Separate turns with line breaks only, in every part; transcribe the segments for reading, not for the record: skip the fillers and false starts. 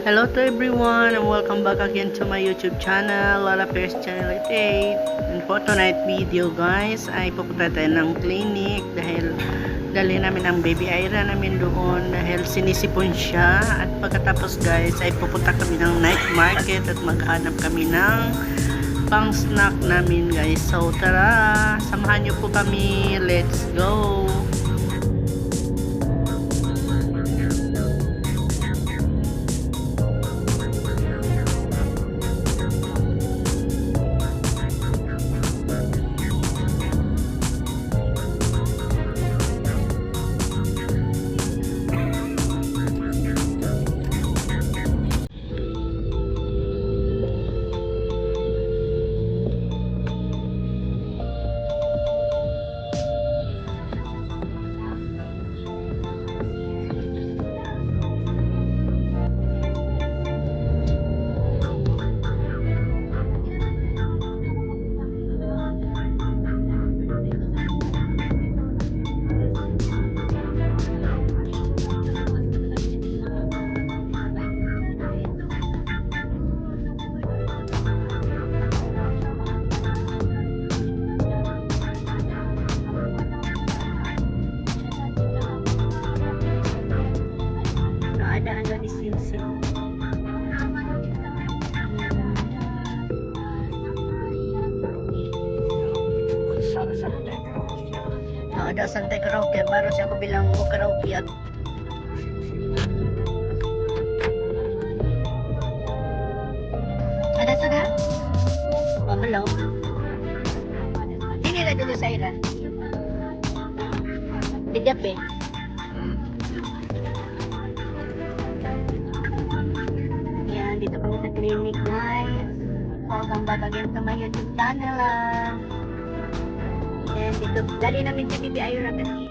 Hello to everyone and welcome back again to my YouTube channel, Lola Pierce Channel 88. And for tonight video guys, ay pupunta tayo ng clinic dahil dali namin ang baby Ira namin doon dahil sinisipon siya. At pagkatapos guys, ay pupunta kami ng night market at maghanap kami ng pang snack namin guys. So tara, samahan niyo po kami. Let's go! Ada santai karaoke baru siya ko bilang mo karaoke at ada sudah belum ini lah dulu saya di Jape yan dito kami sa clinic guys. Welcome back again to my YouTube channel lah. And dito, dali namin si Bibi Ayura kasi.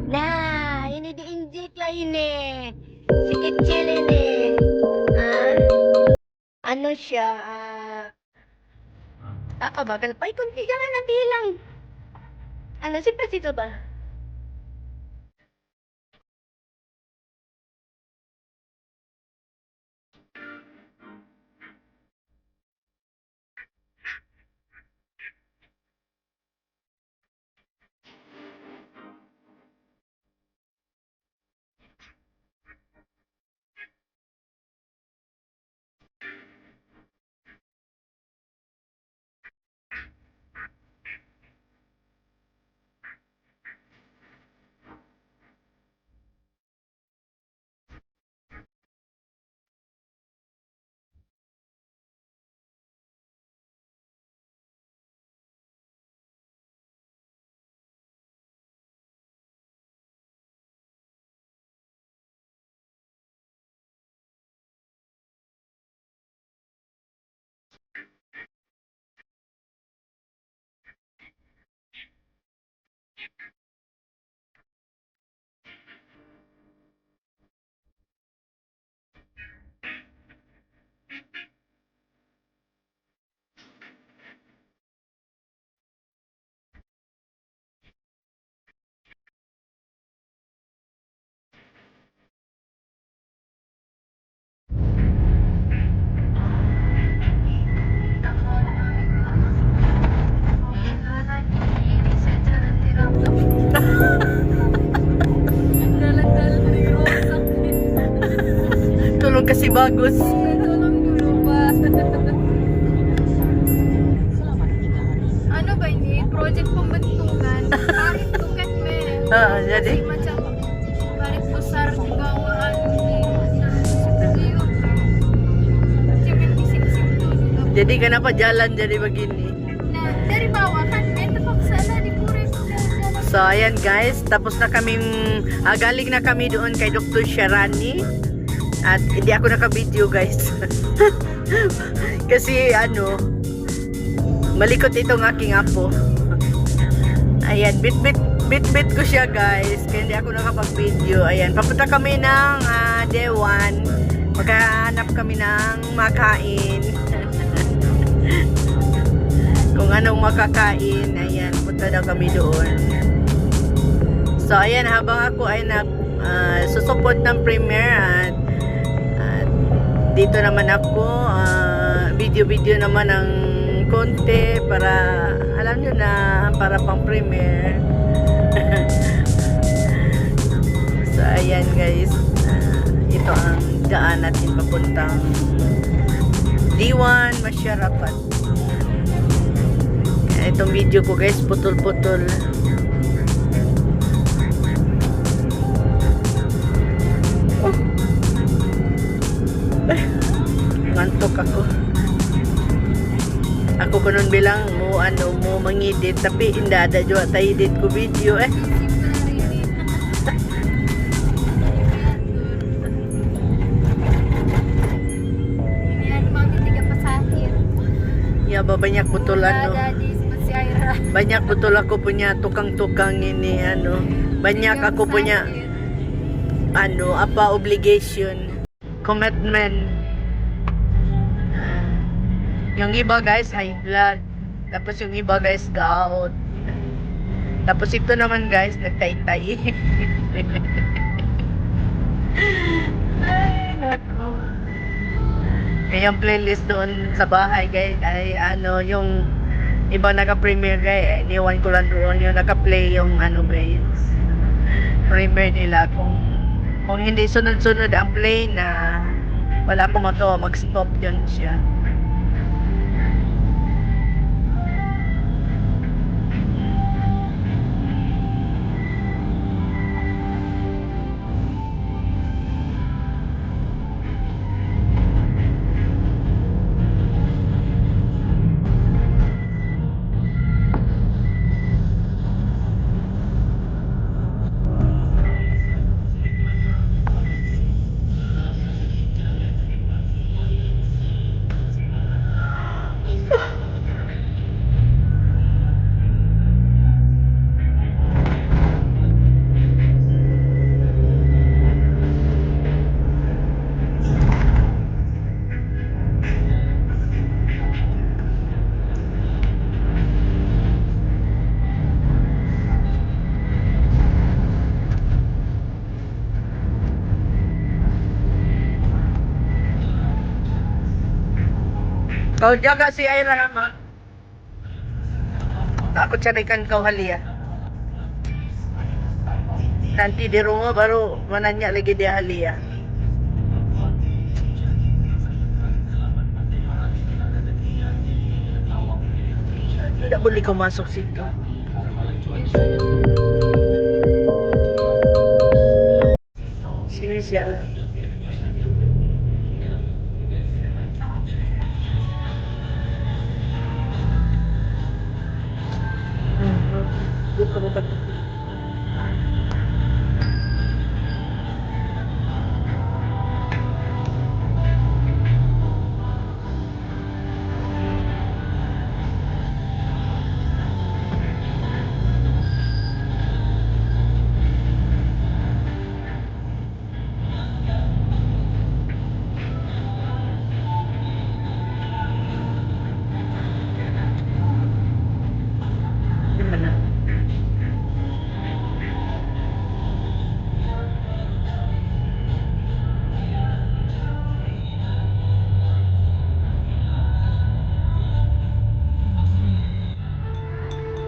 Nah, ini diinjek lah ini. Si kecil ini. Ano siya? Apa ba? Kalpay kunti ka na nabilang. Ano si Pasito ba? Tulong kasi bagus.
Ano ba ini? Project pembentukan. Tarik tuket me.
Jadi
Kasi macam tarik besar di bawah ini. Cemen bisik-bisik tu juga.
jadi kenapa jalan jadi begini?
Nah, dari bawah kan tepak sana di purek.
So ayan guys, tapos na kaming galing na kami doon kay Dr. Sharani. At hindi ako naka-video guys. Kasi ano, Malikot itong aking apo. Ayan, bit ko siya guys. Kaya hindi ako nakapag-video. Ayan, papunta kami ng day 1. Maghahanap kami ng makain. Kung anong makakain. Ayan, punta daw kami doon. So, ayan, habang ako ay susuport ng premiere at dito naman ako, video naman ng konti para, alam nyo na, para pang premiere. So, ayan guys, ito ang daan natin papuntang D1 Masyarapat. Itong video ko guys, putol-putol. Ngantok ako. Ako ko nun bilang mo mangidit tapi inda ada jua tayo edit ko video Ya ba banyak betul banyak betul aku punya tukang-tukang ini banyak aku punya obligation, commitment. Yung iba guys, high blood. Tapos yung iba guys, gout. Tapos ito naman guys, nagtay-tay. Ay, naku. Kaya yung playlist doon sa bahay guys, ay yung iba naka-premiere guys, iniwan ko lang doon yung naka-play yung guys. Premiere nila. Kung hindi sunod-sunod ang play na wala akong magawa, mag-stop yun siya. Kau jaga si Aira Rama. Aku carikan kau hadiah. Nanti di rumah baru menanya lagi dia hadiah. Tidak boleh kau masuk situ. Sini siapa?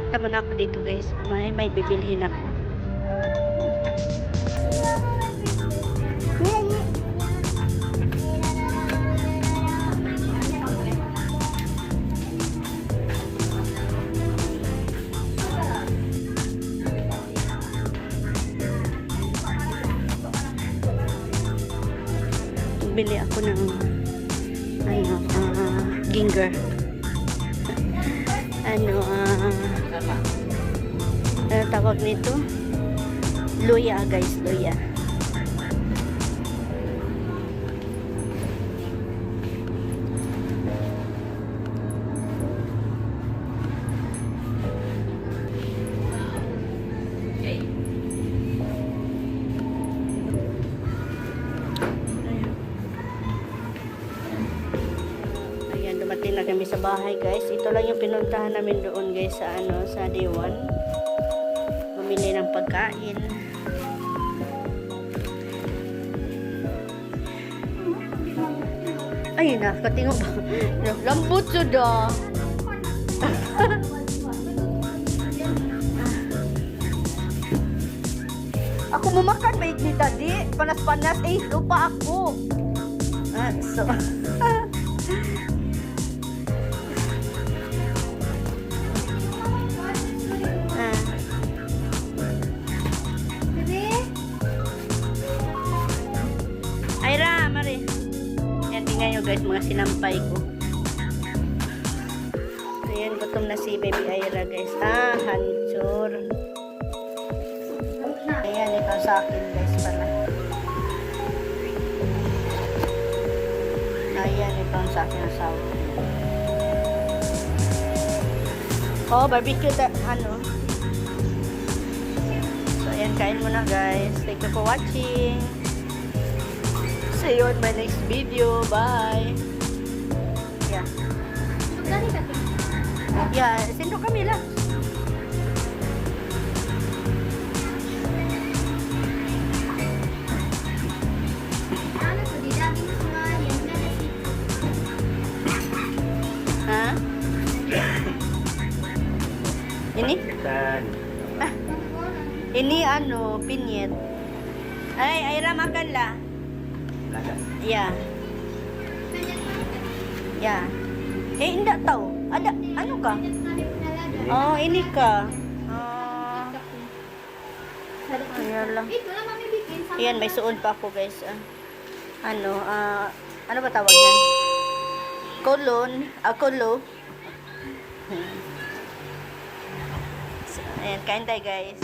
Taman ako dito guys. May bibilhin ako. Bili ako ng ginger. Ano tawag nito? Luya guys, luya. Nakarating na kami sa bahay, guys. Ito lang yung pinuntahan namin doon, guys, sa sa day 1. Bumili ng pagkain. Ayun na, katingo ba? Lambot sudah. Ako memakan baik ni tadi, panas-panas, lupa aku. So. Aira, mari. Yan, tingnan nyo guys, mga sinampay ko. Ayan, gutom na si baby Aira guys. Hansur. Ayan, ito sa akin guys pala. Ayan, ito sa akin asawa. Oh, barbecue So, ayan, kain muna guys. Thank you for watching. See you on my next video. Bye. Yeah. Yeah, sino kami lang. Ha? Ini? Ini pinyet. Ay, Aira, makan lah. Ya. Ya. Enggak tahu. Ada kah? Oh, ini kah? Ayolah. Ayan, may suon pa ako, guys. Ano ba tawag yan? Kolo. So, ayan, kain tayo, guys.